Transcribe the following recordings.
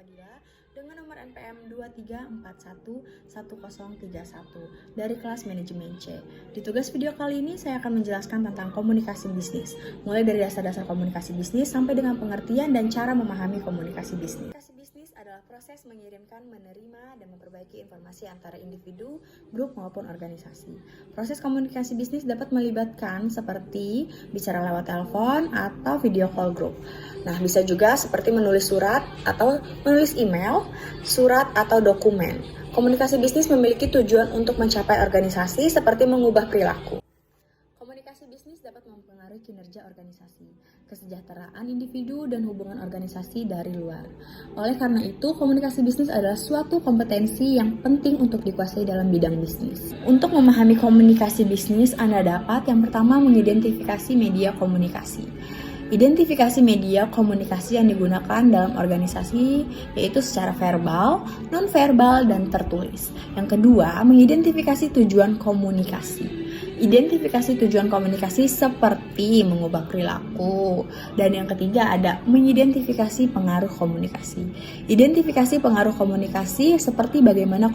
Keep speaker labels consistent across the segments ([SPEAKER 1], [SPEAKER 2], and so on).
[SPEAKER 1] Fadila dengan nomor NPM 23411031 dari kelas manajemen C. Di tugas video kali ini saya akan menjelaskan tentang komunikasi bisnis, mulai dari dasar-dasar komunikasi bisnis sampai dengan pengertian dan cara memahami komunikasi bisnis. Komunikasi bisnis adalah proses mengirimkan, menerima, dan memperbaiki informasi antara individu, grup, maupun organisasi. Proses komunikasi bisnis dapat melibatkan seperti bicara lewat telepon atau video call grup. Nah, bisa juga seperti menulis surat atau menulis email, surat atau dokumen. Komunikasi bisnis memiliki tujuan untuk mencapai organisasi seperti mengubah perilaku. Komunikasi bisnis dapat mempengaruhi kinerja organisasi, kesejahteraan individu, dan hubungan organisasi dari luar. Oleh karena itu, komunikasi bisnis adalah suatu kompetensi yang penting untuk dikuasai dalam bidang bisnis. Untuk memahami komunikasi bisnis, Anda dapat yang pertama mengidentifikasi media komunikasi. Identifikasi media komunikasi yang digunakan dalam organisasi yaitu secara verbal, non-verbal, dan tertulis. Yang kedua, mengidentifikasi tujuan komunikasi. Identifikasi tujuan komunikasi seperti mengubah perilaku. Dan yang ketiga ada mengidentifikasi pengaruh komunikasi. Identifikasi pengaruh komunikasi seperti bagaimana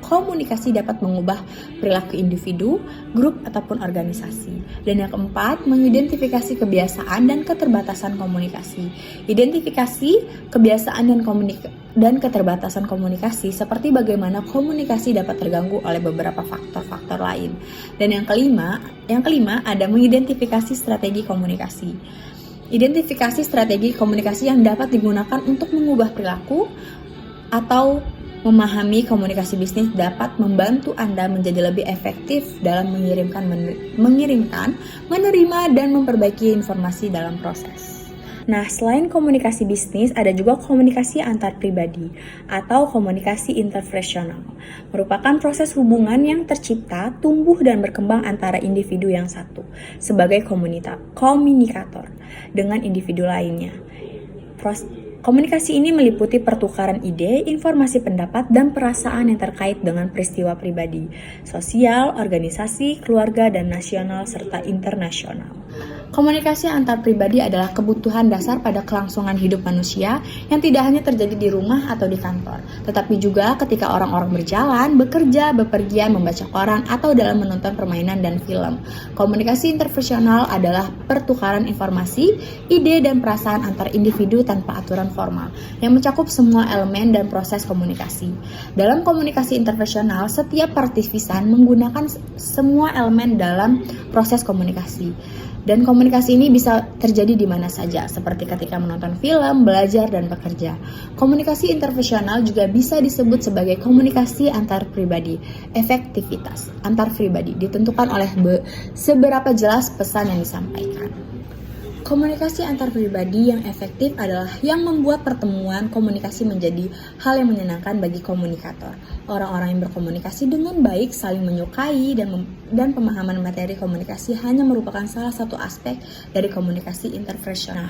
[SPEAKER 1] komunikasi dapat mengubah perilaku individu, grup, ataupun organisasi. Dan yang keempat, mengidentifikasi kebiasaan dan keterbatasan komunikasi. Identifikasi kebiasaan dan keterbatasan komunikasi seperti bagaimana komunikasi dapat terganggu oleh beberapa faktor-faktor lain. Dan yang kelima ada mengidentifikasi strategi komunikasi. Identifikasi strategi komunikasi yang dapat digunakan untuk mengubah perilaku atau memahami komunikasi bisnis dapat membantu Anda menjadi lebih efektif dalam mengirimkan, menerima, dan memperbaiki informasi dalam proses. Nah, selain komunikasi bisnis, ada juga komunikasi antar pribadi atau komunikasi interpersonal. Merupakan proses hubungan yang tercipta, tumbuh, dan berkembang antara individu yang satu sebagai komunikator dengan individu lainnya. Komunikasi ini meliputi pertukaran ide, informasi pendapat, dan perasaan yang terkait dengan peristiwa pribadi, sosial, organisasi, keluarga, dan nasional serta internasional. Komunikasi antar pribadi adalah kebutuhan dasar pada kelangsungan hidup manusia yang tidak hanya terjadi di rumah atau di kantor, tetapi juga ketika orang-orang berjalan, bekerja, bepergian, membaca koran, atau dalam menonton permainan dan film. Komunikasi interpersonal adalah pertukaran informasi, ide, dan perasaan antar individu tanpa aturan formal, yang mencakup semua elemen dan proses komunikasi. Dalam komunikasi interpersonal, setiap partisipan menggunakan semua elemen dalam proses komunikasi. Dan komunikasi ini bisa terjadi di mana saja, seperti ketika menonton film, belajar, dan bekerja. Komunikasi interpersonal juga bisa disebut sebagai komunikasi antar pribadi. Efektivitas antar pribadi ditentukan oleh seberapa jelas pesan yang disampaikan. Komunikasi antar pribadi yang efektif adalah yang membuat pertemuan komunikasi menjadi hal yang menyenangkan bagi komunikator. Orang-orang yang berkomunikasi dengan baik, saling menyukai, dan pemahaman materi komunikasi hanya merupakan salah satu aspek dari komunikasi interpersonal.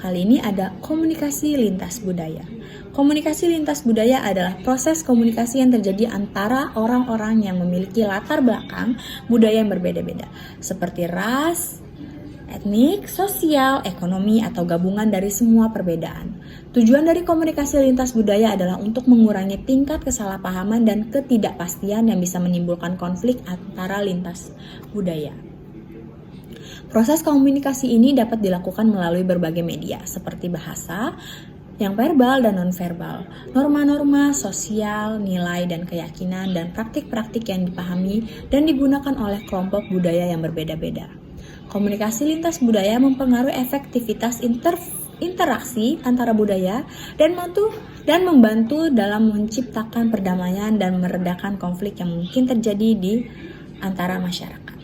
[SPEAKER 1] Kali ini ada komunikasi lintas budaya. Komunikasi lintas budaya adalah proses komunikasi yang terjadi antara orang-orang yang memiliki latar belakang budaya yang berbeda-beda, seperti ras, etnik, sosial, ekonomi, atau gabungan dari semua perbedaan. Tujuan dari komunikasi lintas budaya adalah untuk mengurangi tingkat kesalahpahaman dan ketidakpastian yang bisa menimbulkan konflik antara lintas budaya. Proses komunikasi ini dapat dilakukan melalui berbagai media, seperti bahasa, yang verbal dan non-verbal, norma-norma sosial, nilai dan keyakinan, dan praktik-praktik yang dipahami dan digunakan oleh kelompok budaya yang berbeda-beda. Komunikasi lintas budaya mempengaruhi efektivitas interaksi antara budaya dan membantu dalam menciptakan perdamaian dan meredakan konflik yang mungkin terjadi di antara masyarakat.